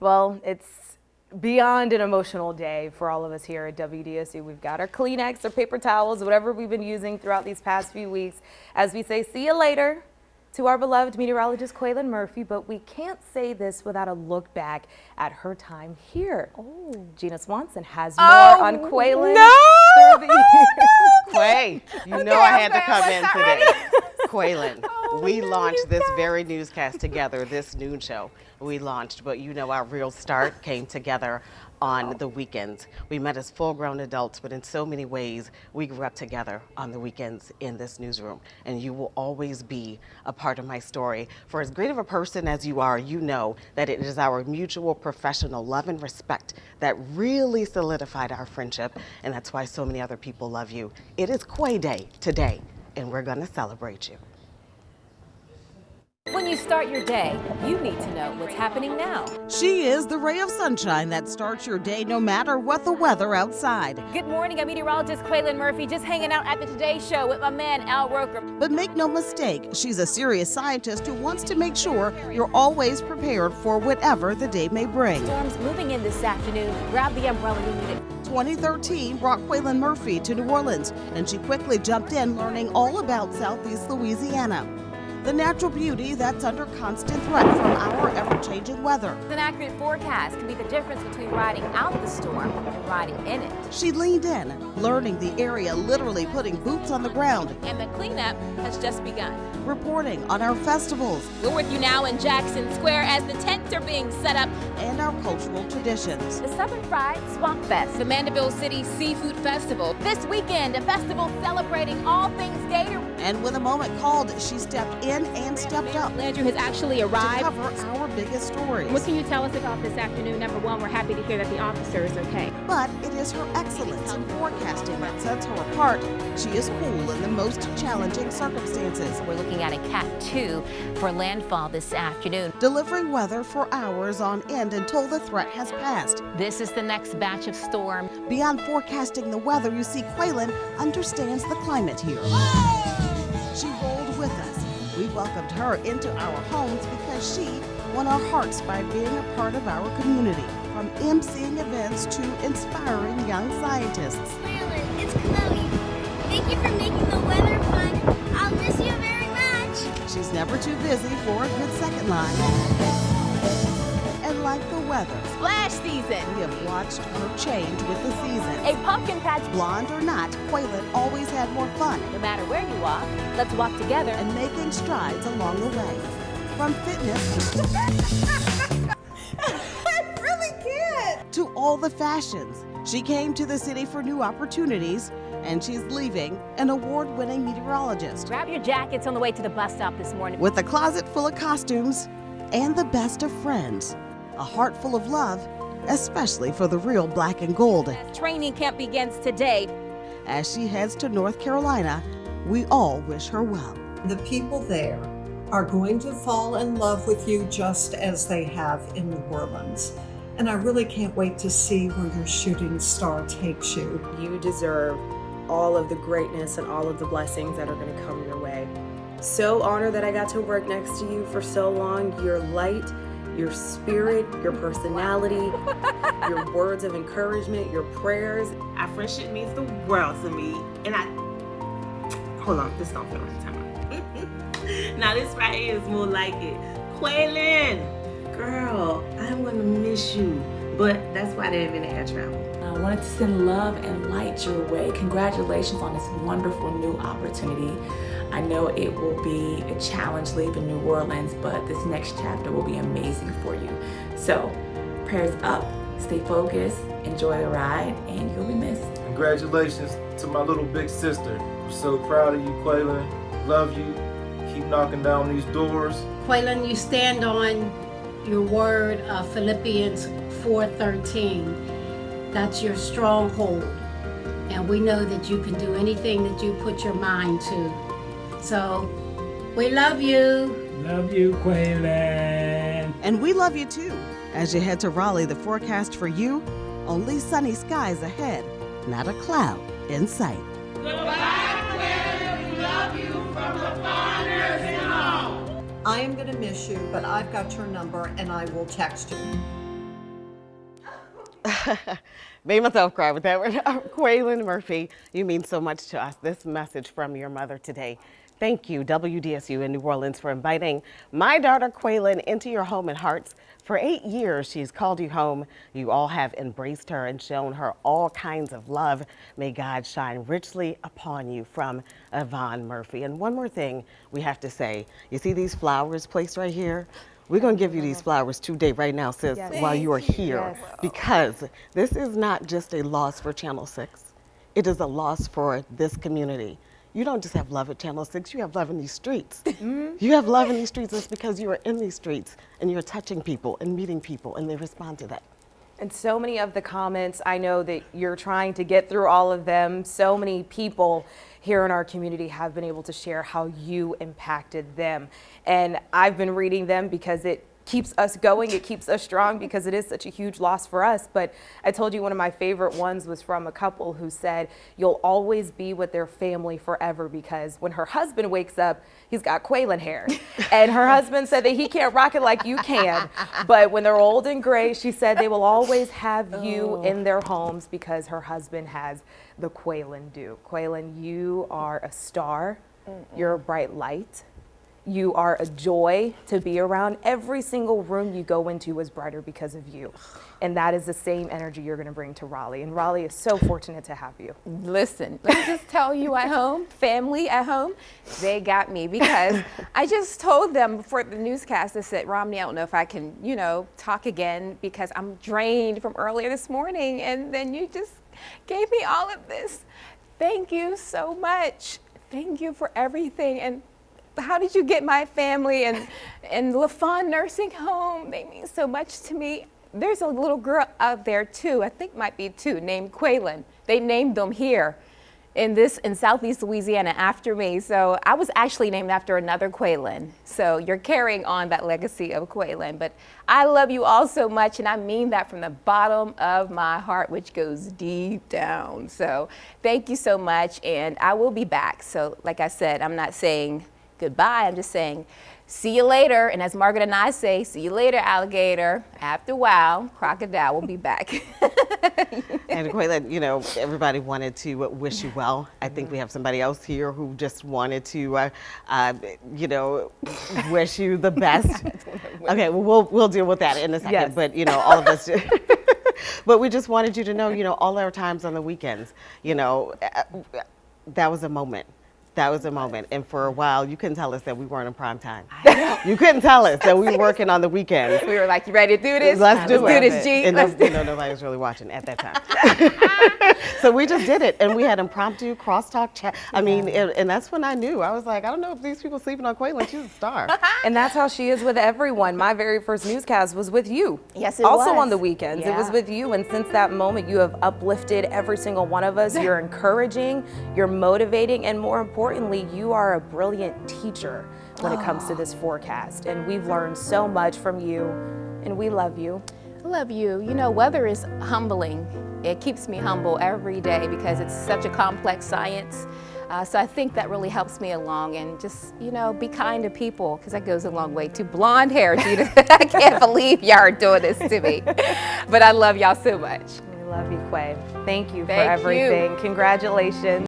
Well, it's beyond an emotional day for all of us here at WDSU. We've got our Kleenex, our paper towels, whatever we've been using throughout these past few weeks as we say see you later to our beloved meteorologist Kweilyn Murphy, but we can't say this without a look back at her time here. Oh. Gina Swanson has more on Kweilyn. Quay, you know I had to come in today. Kweilyn, we launched this very newscast together, this noon show we launched, but you know our real start came together on the weekends. We met as full-grown adults, but in so many ways, we grew up together on the weekends in this newsroom. And you will always be a part of my story. For as great of a person as you are, you know that it is our mutual professional love and respect that really solidified our friendship, and that's why so many other people love you. It is Quay Day today, and we're gonna celebrate you. When you start your day, you need to know what's happening now. She is the ray of sunshine that starts your day no matter what the weather outside. Good morning, I'm meteorologist Kweilyn Murphy, just hanging out at the Today Show with my man Al Roker. But make no mistake, she's a serious scientist who wants to make sure you're always prepared for whatever the day may bring. Storms moving in this afternoon. Grab the umbrella you need it. 2013 brought Kweilyn Murphy to New Orleans, and she quickly jumped in learning all about Southeast Louisiana. The natural beauty that's under constant threat from our ever-changing weather. An accurate forecast can be the difference between riding out the storm and riding in it. She leaned in, learning the area, literally putting boots on the ground. And the cleanup has just begun. Reporting on our festivals. We're with you now in Jackson Square as the tents are being set up. And our cultural traditions. The Southern Fried Swamp Fest, the Mandeville City Seafood Festival. This weekend, a festival celebrating all things gator. And when the moment called, she stepped in and stepped up. Landry has actually arrived to cover our biggest stories. What can you tell us about this afternoon? Number one, we're happy to hear that the officer is okay. But it is her excellence in forecasting that sets her apart. She is cool in the most challenging circumstances. We're looking at a Cat 2 for landfall this afternoon. Delivering weather for hours on end until the threat has passed. This is the next batch of storm. Beyond forecasting the weather, you see Kweilyn understands the climate here. She rolled with us. We welcomed her into our homes because she won our hearts by being a part of our community. From emceeing events to inspiring young scientists. Kweilyn, it's Chloe. Thank you for making the weather fun. I'll miss you very much. She's never too busy for a good second line. And like the weather, splash season. We have watched her change with the seasons. A pumpkin patch. Blonde or not, Kweilyn always had more fun. No matter where you walk, let's walk together. And making strides along the way. From fitness I really can't. to all the fashions. She came to the city for new opportunities, and she's leaving an award-winning meteorologist. Grab your jackets on the way to the bus stop this morning. With a closet full of costumes and the best of friends. A heart full of love, especially for the real black and gold. Training camp begins today. As she heads to North Carolina, we all wish her well. The people there are going to fall in love with you just as they have in New Orleans. And I really can't wait to see where your shooting star takes you. You deserve all of the greatness and all of the blessings that are going to come your way. So honored that I got to work next to you for so long. Your light, your spirit, your personality, your words of encouragement, your prayers. Our friendship means the world to me. And hold on, this don't feel right. Time out. Now this right here is more like it. Kweilyn, girl, I'm gonna miss you. But that's why they invented air travel. I wanted to send love and light your way. Congratulations on this wonderful new opportunity. I know it will be a challenge leaving New Orleans, but this next chapter will be amazing for you. So, prayers up, stay focused, enjoy the ride, and you'll be missed. Congratulations to my little big sister. I'm so proud of you, Kweilyn. Love you. Keep knocking down these doors. Kweilyn, you stand on your word of Philippians 4:13. That's your stronghold. And we know that you can do anything that you put your mind to. So, we love you. Love you, Kweilyn. And we love you too. As you head to Raleigh, the forecast for you, only sunny skies ahead, not a cloud in sight. Goodbye, Kweilyn. We love you from the farmers in home. I am going to miss you, but I've got your number and I will text you. Made myself cry with that one. Kweilyn Murphy, you mean so much to us. This message from your mother today. Thank you, WDSU in New Orleans, for inviting my daughter Kweilyn into your home and hearts. For 8 years, she's called you home. You all have embraced her and shown her all kinds of love. May God shine richly upon you, from Yvonne Murphy. And one more thing we have to say. You see these flowers placed right here? We're going to give you these flowers today, right now, sis, while you are here. Because this is not just a loss for Channel 6. It is a loss for this community. You don't just have love at Channel 6, you have love in these streets. You have love in these streets. It's because you are in these streets and you're touching people and meeting people, and they respond to that. And so many of the comments, I know that you're trying to get through all of them. So many people here in our community have been able to share how you impacted them. And I've been reading them because it keeps us going, it keeps us strong, because it is such a huge loss for us. But I told you one of my favorite ones was from a couple who said, you'll always be with their family forever, because when her husband wakes up, he's got Kweilyn hair. And her husband said that he can't rock it like you can. But when they're old and gray, she said they will always have you in their homes because her husband has the Kweilyn do. Kweilyn, you are a star. You're a bright light. You are a joy to be around. Every single room you go into is brighter because of you. And that is the same energy you're going to bring to Raleigh. And Raleigh is so fortunate to have you. Listen, let me just tell you at home, family at home, they got me, because I just told them before the newscast, I said, Romney, I don't know if I can, you know, talk again because I'm drained from earlier this morning. And then you just gave me all of this. Thank you so much. Thank you for everything. And how did you get my family and LaFawn Nursing Home? They mean so much to me. There's a little girl out there too, I think might be 2, named Kweilyn. They named them here in Southeast Louisiana after me. So I was actually named after another Kweilyn. So you're carrying on that legacy of Kweilyn. But I love you all so much, and I mean that from the bottom of my heart, which goes deep down. So thank you so much, and I will be back. So like I said, I'm not saying goodbye, I'm just saying see you later. And as Margaret and I say, see you later, alligator. After a while, crocodile will be back. And Kweilyn, you know, everybody wanted to wish you well. I think we have somebody else here who just wanted to, you know, wish you the best. Okay, well, we'll deal with that in a second. Yes. But, you know, all of us, but we just wanted you to know, you know, all our times on the weekends, you know, that was a moment. That was a moment. And for a while, you couldn't tell us that we weren't in prime time. You couldn't tell us that we were working on the weekends. We were like, you ready to do this? Let's do this, G. And you know, nobody was really watching at that time. So we just did it. And we had impromptu crosstalk chat. I mean, and that's when I knew. I was like, I don't know if these people sleeping on Kweilyn. She's a star. And that's how she is with everyone. My very first newscast was with you. Yes, it also was. On the weekends. It was with you. And since that moment, you have uplifted every single one of us. You're encouraging, you're motivating, and more importantly, you are a brilliant teacher when it comes to this forecast. And we've learned so much from you, and we love you. I love you. You know, weather is humbling. It keeps me humble every day because it's such a complex science. So I think that really helps me along, and just, you know, be kind to people, because that goes a long way too. Blonde hair, Gina. I can't believe y'all are doing this to me. But I love y'all so much. We love you, Kwe. Thank you for everything. Congratulations.